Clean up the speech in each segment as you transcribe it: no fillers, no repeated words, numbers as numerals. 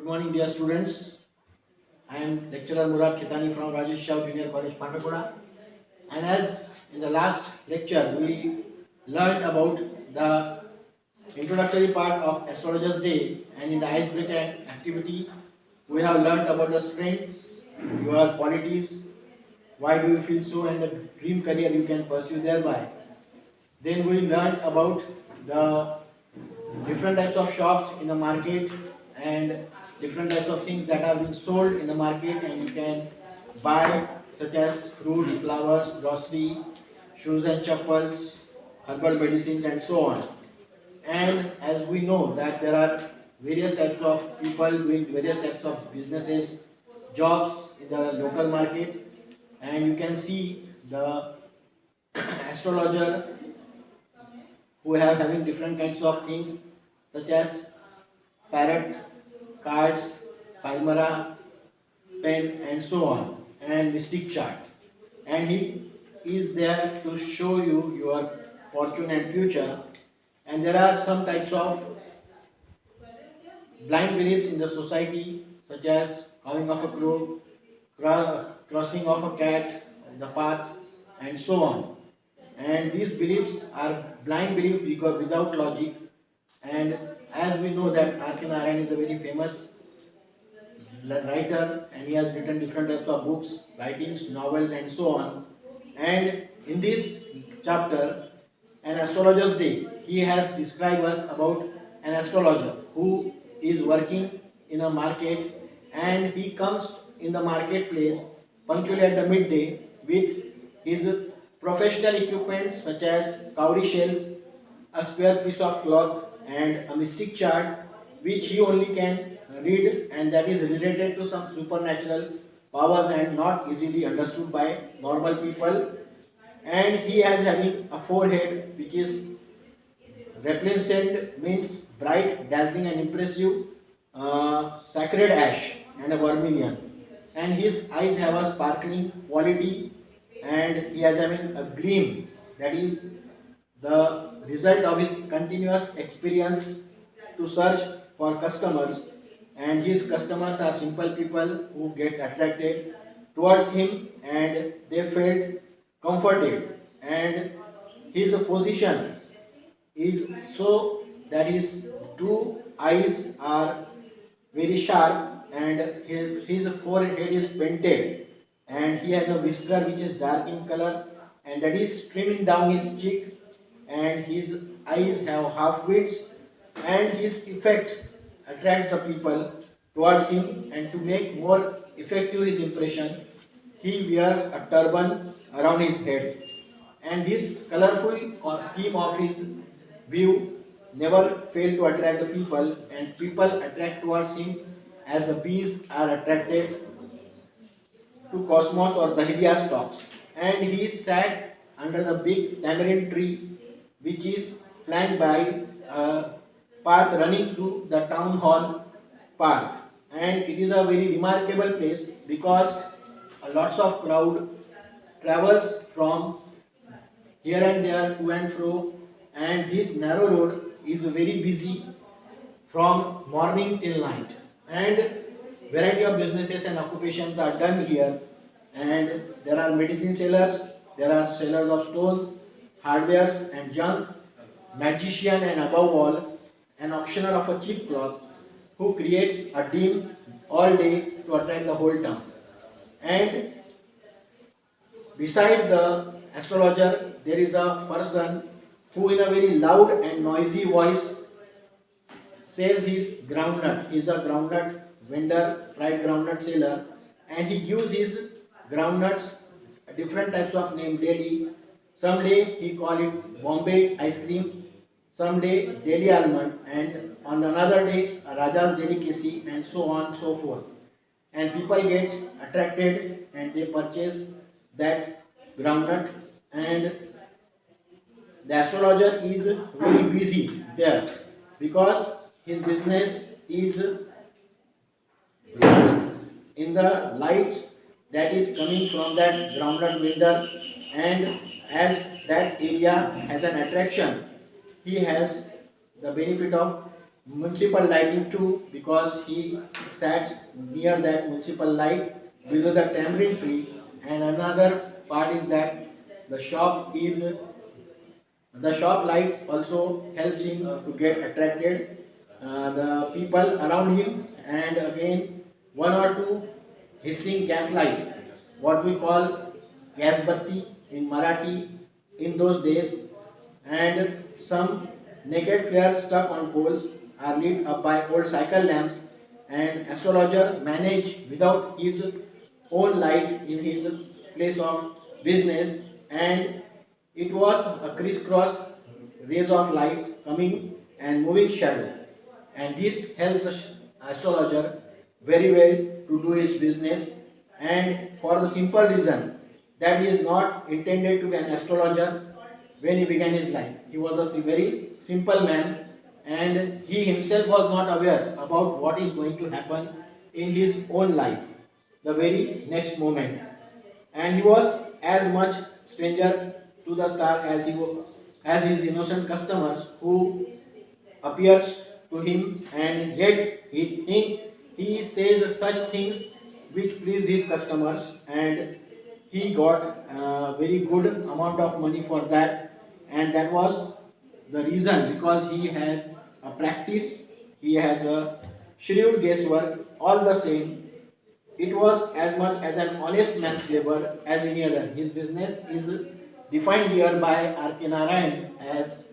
morning, dear students. I am lecturer Murad Khitani from Rajesh Shah Junior College, Pandakoda. And as in the last lecture, we learned about the introductory part of Astrologers Day, and in the icebreaker activity, we have learned about the strengths, your qualities, why do you feel so, and the dream career you can pursue thereby. Then we learned about the different types of shops in the market and different types of things that are being sold in the market and you can buy, such as fruits, flowers, grocery, shoes and chappals, herbal medicines and so on. And as we know that there are various types of people doing various types of businesses, jobs in the local market, and you can see the astrologer who have having different kinds of things such as parrot, cards, palmyra, pen and so on, and mystic chart. And he is there to show you your fortune and future. And there are some types of blind beliefs in the society such as cawing of a crow, crossing of a cat on the path and so on. And these beliefs are blind beliefs because without logic. And as we know that R.K. Narayan is a very famous writer and he has written different types of books, writings, novels and so on. And in this chapter, An Astrologer's Day, he has described us about an astrologer who is working in a market and he comes in the marketplace punctually at the midday with his professional equipment such as cowrie shells, a spare piece of cloth and a mystic chart which he only can read and that is related to some supernatural powers and not easily understood by normal people. And he has having a forehead which is resplendent, means bright, dazzling and impressive, sacred ash and a vermilion, and his eyes have a sparkling quality and he has having a gleam that is the result of his continuous experience to search for customers, and his customers are simple people who gets attracted towards him and they felt comforted, and his position is so that his two eyes are very sharp and his forehead is painted and he has a whisker which is dark in color and that is streaming down his cheek, and his eyes have half wits, and his effect attracts the people towards him, and to make more effective his impression he wears a turban around his head, and this colorful scheme of his view never fail to attract the people, and people attract towards him as the bees are attracted to cosmos or the Helios stalks. And he sat under the big tamarind tree which is flanked by a path running through the town hall park, and it is a very remarkable place because lots of crowd travels from here and there to and fro, and this narrow road is very busy from morning till night, and variety of businesses and occupations are done here, and there are medicine sellers, there are sellers of stones, hardwares and junk, magician, and above all an auctioneer of a cheap cloth who creates a dim all day to attract the whole town. And beside the astrologer, there is a person who, in a very loud and noisy voice, sells his groundnut. He is a groundnut vendor, fried groundnut seller, and he gives his groundnuts different types of name daily. Some day he call it Bombay ice cream, some day Delhi almond, and on another day Raja's delicacy, and so on so forth. And people get attracted and they purchase that groundnut, and the astrologer is very busy there because his business is in the light that is coming from that groundnut vendor, and as that area has an attraction he has the benefit of municipal lighting too, because he sat near that municipal light below the tamarind tree. And another part is that the shop is the shop lights also helps him to get attracted the people around him. And again, one or two hissing gas light, what we call gas batti in Marathi in those days, and some naked flares stuck on poles are lit up by old cycle lamps. And astrologer managed without his own light in his place of business, and it was a crisscross rays of lights coming and moving shadow, and this helps the astrologer very well to do his business. And for the simple reason that he is not intended to be an astrologer when he began his life. He was a very simple man, and he himself was not aware about what is going to happen in his own life the very next moment. And he was as much stranger to the star as as his innocent customers who appears to him, and yet he says such things which pleased his customers, and he got a very good amount of money for that. And that was the reason, because he has a practice, he has a shrewd guesswork. All the same, it was as much as an honest man's labor as any other. His business is defined here by R.K. Narayan as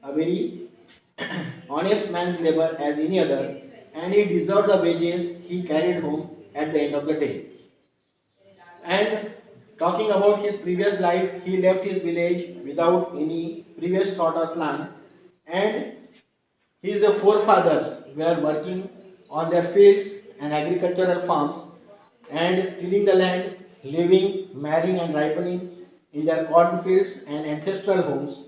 a very honest man's labor as any other, and he deserved the wages he carried home at the end of the day. And talking about his previous life, he left his village without any previous thought or plan, and his forefathers were working on their fields and agricultural farms and tilling the land, living, marrying, and ripening in their cornfields and ancestral homes.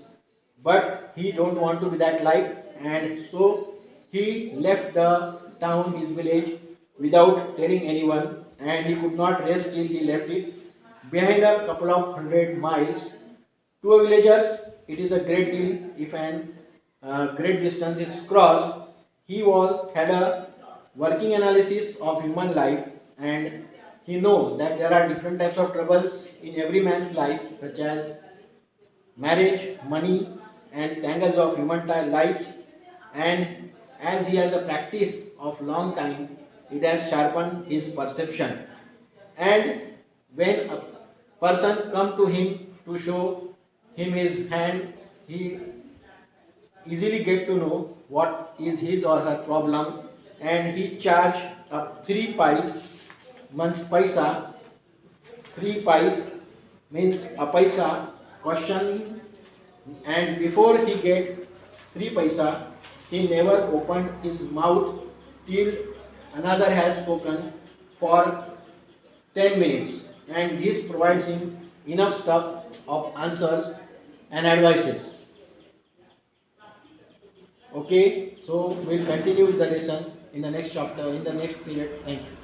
But he don't want to be that life, and so he left the town, his village, without telling anyone, and he could not rest till he left it behind a couple of 100 miles. To a villagers, it is a great deal if an great distance is crossed. He had a working analysis of human life, and he knows that there are different types of troubles in every man's life, such as marriage, money, and tangles of human lives. And as he has a practice of long time, it has sharpened his perception. And when a person come to him to show him his hand, he easily get to know what is his or her problem, and he charge up 3 pies, months paisa. 3 pies means a paisa question, and before he get 3 paisa, he never opened his mouth till another has spoken for 10 minutes, and this provides him enough stuff of answers and advices. Okay, so we'll continue with the lesson in the next chapter, in the next period. Thank you.